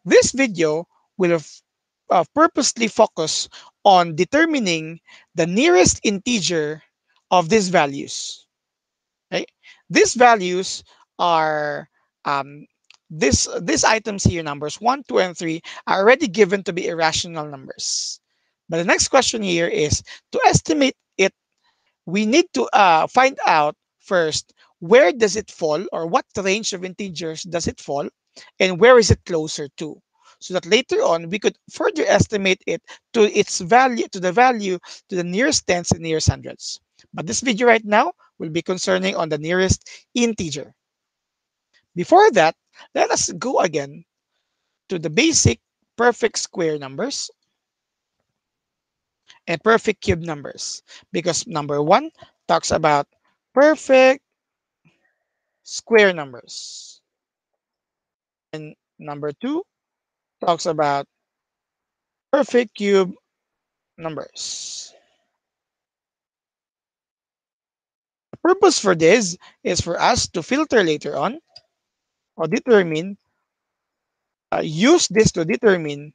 This video will purposely focus on determining the nearest integer of these values. Okay? These values are um, these items here, numbers 1, 2, and 3, are already given to be irrational numbers. But the next question here is to estimate it, we need to find out first where does it fall, or what range of integers does it fall, and where is it closer to, so that later on we could further estimate it to its value, to the value, to the nearest tens and nearest hundreds. But this video right now will be concerning on the nearest integer. Before that, let us go again to the basic perfect square numbers and perfect cube numbers, because number one talks about perfect square numbers, and number two talks about perfect cube numbers. The purpose for this is for us to filter later on, or determine, use this to determine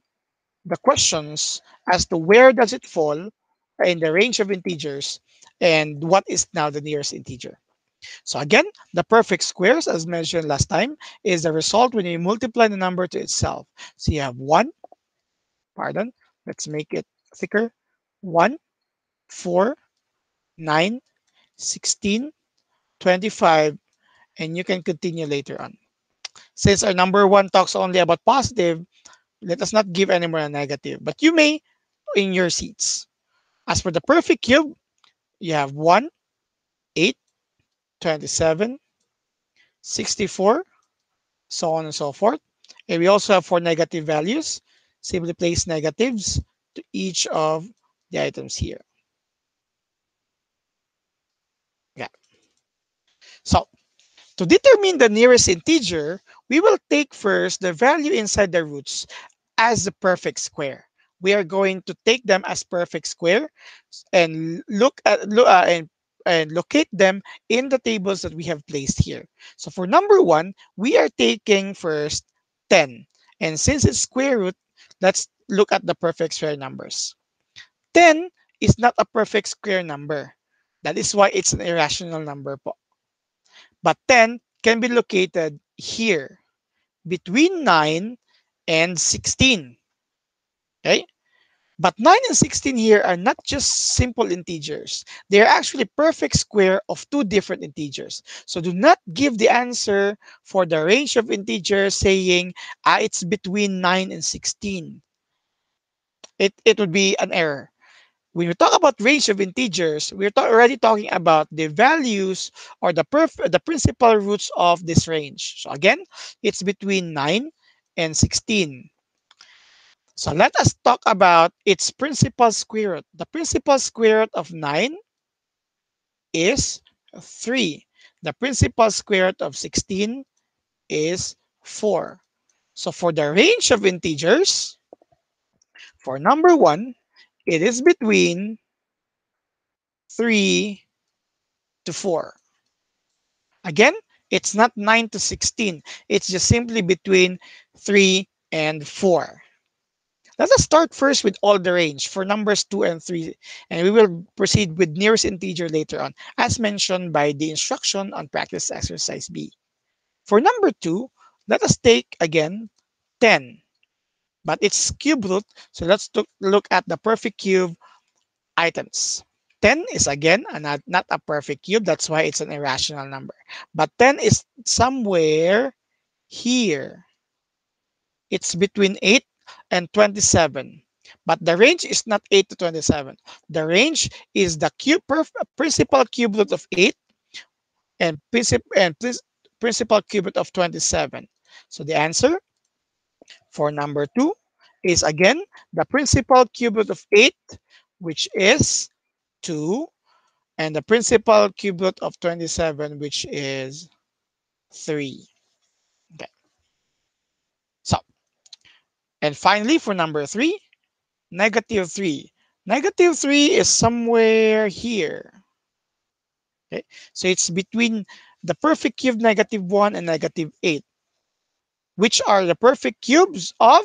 the questions as to where does it fall in the range of integers and what is now the nearest integer. So again, the perfect squares, as mentioned last time, is the result when you multiply the number to itself. So you have 1, pardon, let's make it thicker, 1, 4, 9, 16, 25, and you can continue later on. Since our number 1 talks only about positive, let us not give any more a negative, but you may in your seats. As for the perfect cube, you have 1, 8, 27, 64, so on and so forth. And we also have 4 negative values. Simply place negatives to each of the items here. Yeah. So to determine the nearest integer, we will take first the value inside the roots as the perfect square. We are going to take them as perfect square and and locate them in the tables that we have placed here. So for number 1, we are taking first 10. And since it's square root, let's look at the perfect square numbers. 10 is not a perfect square number. That is why it's an irrational number po. But 10 can be located here between 9 and 16. Okay? But 9 and 16 here are not just simple integers. They are actually perfect square of two different integers. So do not give the answer for the range of integers saying it's between 9 and 16. It would be an error. When we talk about range of integers, we're already talking about the values or the principal roots of this range. So again, it's between 9 and 16. So let us talk about its principal square root. The principal square root of 9 is 3. The principal square root of 16 is 4. So for the range of integers, for number 1, it is between 3 to 4. Again, it's not 9 to 16. It's just simply between 3 and 4. Let us start first with all the range for numbers 2 and 3, and we will proceed with nearest integer later on, as mentioned by the instruction on practice exercise B. For number 2, let us take again 10, but it's cube root, so let's look at the perfect cube items. 10 is again not a perfect cube, that's why it's an irrational number. But 10 is somewhere here. It's between 8 and 27. But the range is not 8 to 27. The range is the principal cube root of 8 and principal cube root of 27. So the answer for number 2 is again the principal cube root of 8, which is 2, and the principal cube root of 27, which is 3. Okay. So, and finally for number 3, negative 3. Negative 3 is somewhere here. Okay. So it's between the perfect cube negative 1 and negative 8. which are the perfect cubes of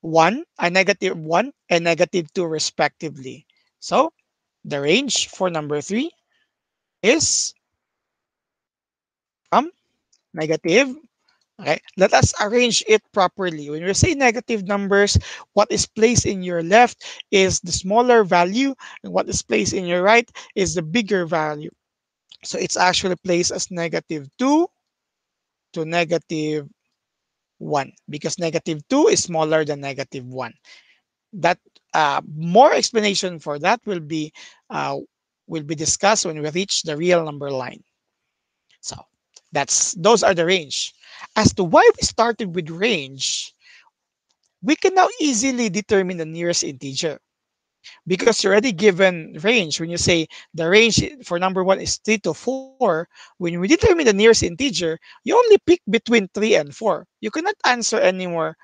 1, a negative 1, and negative 2 respectively. So the range for number 3 is from negative. Okay, let us arrange it properly. When we say negative numbers, what is placed in your left is the smaller value, and what is placed in your right is the bigger value. So it's actually placed as negative 2 to negative 1 because negative 2 is smaller than negative 1. That more explanation for that uh, will be discussed when we reach the real number line. So those are the range. As to why we started with range, we can now easily determine the nearest integer because you're already given range. When you say the range for number one is 3 to 4, when we determine the nearest integer, you only pick between 3 and 4. You cannot answer anymore.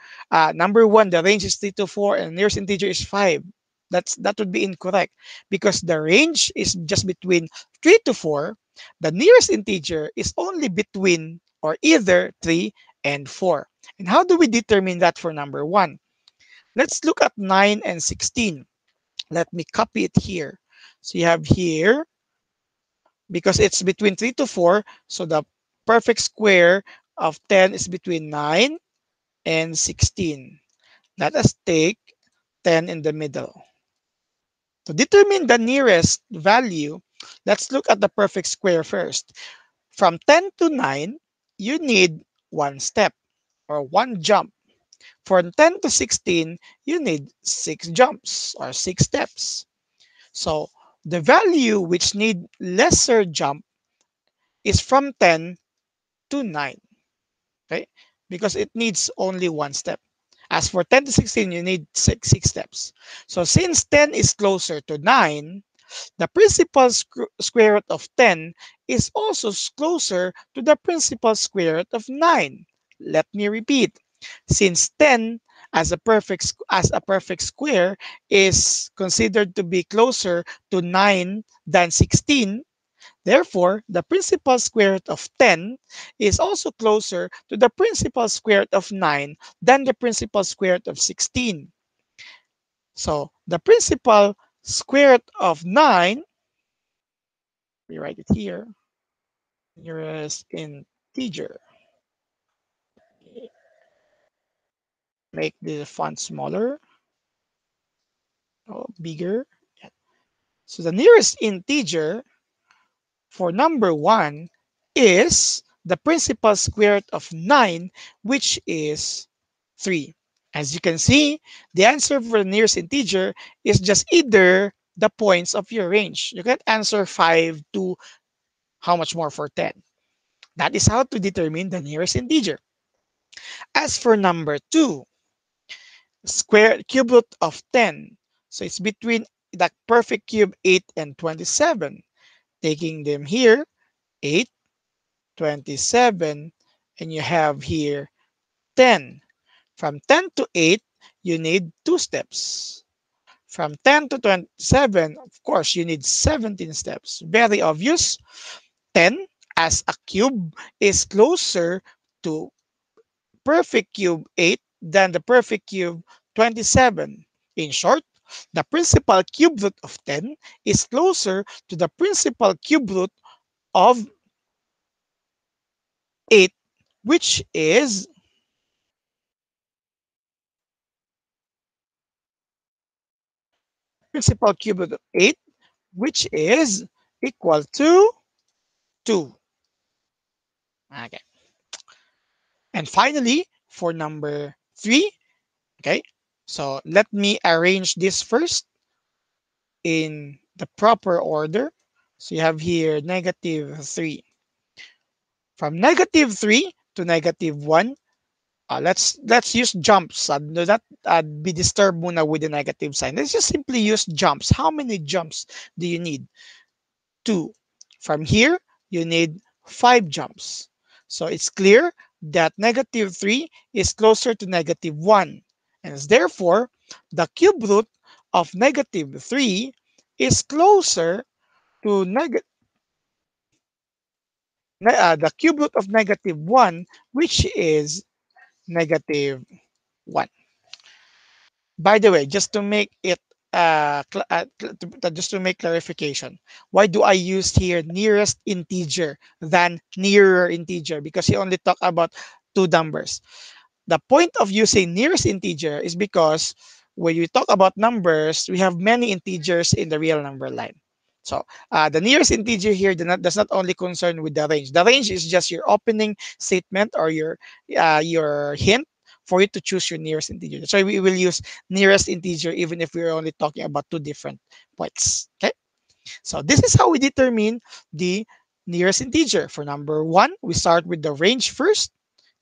Number one, the range is 3 to 4 and the nearest integer is 5. That would be incorrect because the range is just between 3 to 4. The nearest integer is only between or either 3 and 4. And how do we determine that for number one? Let's look at 9 and 16. Let me copy it here. So you have here, because it's between 3 to 4, so the perfect square of 10 is between 9 and 16. Let us take 10 in the middle. To determine the nearest value, let's look at the perfect square first. From 10 to 9, you need one step or one jump. From 10 to 16, you need six jumps or six steps. So the value which need lesser jump is from 10 to 9, okay? Because it needs only one step. As for 10 to 16, you need six steps. So since 10 is closer to 9, the principal square root of 10 is also closer to the principal square root of 9. Let me repeat. Since 10 as a perfect square is considered to be closer to 9 than 16, therefore the principal square root of 10 is also closer to the principal square root of 9 than the principal square root of 16. So the principal square root of 9, we write it here, nearest integer. Make the font smaller or bigger. Yeah. So the nearest integer for number 1 is the principal square root of 9, which is 3. As you can see, the answer for the nearest integer is just either the points of your range. You can answer 5 to how much more for 10. That is how to determine the nearest integer. As for number 2, square cube root of 10. So it's between the perfect cube 8 and 27. Taking them here, 8, 27, and you have here 10. From 10 to 8, you need 2 steps. From 10 to 27, of course, you need 17 steps. Very obvious. 10 as a cube is closer to perfect cube 8 than the perfect cube 27. In short, the principal cube root of 10 is closer to the principal cube root of 8, which is principal cube root of 8, which is equal to 2. Okay. And finally, for number 3, okay, so let me arrange this first in the proper order. So you have here negative 3. From negative 3 to negative 1, let's use jumps. Do not be disturbed muna with the negative sign. Let's just simply use jumps. How many jumps do you need? 2. From here, you need 5 jumps. So it's clear that negative 3 is closer to negative 1. And therefore, the cube root of negative 3 is closer to the cube root of negative 1, which is negative 1. By the way, just to make it just to make clarification, why do I use here nearest integer than nearer integer? Because he only talk about two numbers. The point of using nearest integer is because when you talk about numbers, we have many integers in the real number line. So the nearest integer here does not only concern with the range. The range is just your opening statement or your hint for you to choose your nearest integer. So we will use nearest integer even if we're only talking about two different points. Okay. So this is how we determine the nearest integer. For number one, we start with the range first,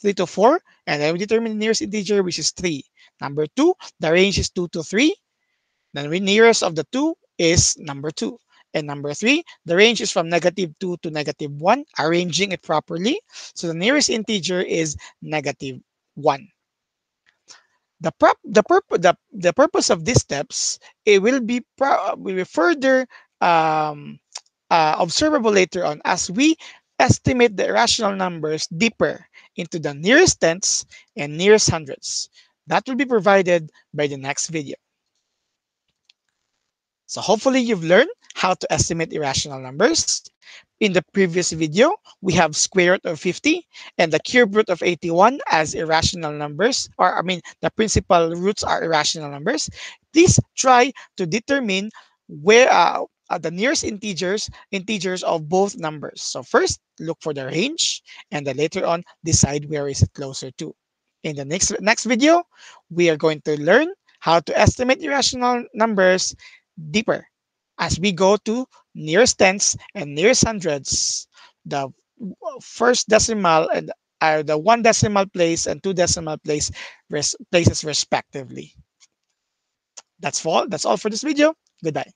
3 to 4, and then we determine the nearest integer, which is 3. Number two, the range is 2 to 3. Then the nearest of the two is number 2. And number 3, the range is from negative 2 to negative 1, arranging it properly. So the nearest integer is negative 1. The purpose of these steps, it will be further um, observable later on as we estimate the irrational numbers deeper into the nearest tenths and nearest hundreds. That will be provided by the next video. So hopefully you've learned how to estimate irrational numbers. In the previous video, we have square root of 50 and the cube root of 81 as irrational numbers, or I mean, the principal roots are irrational numbers. Please try to determine where the nearest integers of both numbers. So first, look for the range, and then later on, decide where is it closer to. In the next video, we are going to learn how to estimate irrational numbers deeper as we go to nearest tens and nearest hundreds, the first decimal and the one decimal place and two decimal places respectively. That's all for this video. Goodbye.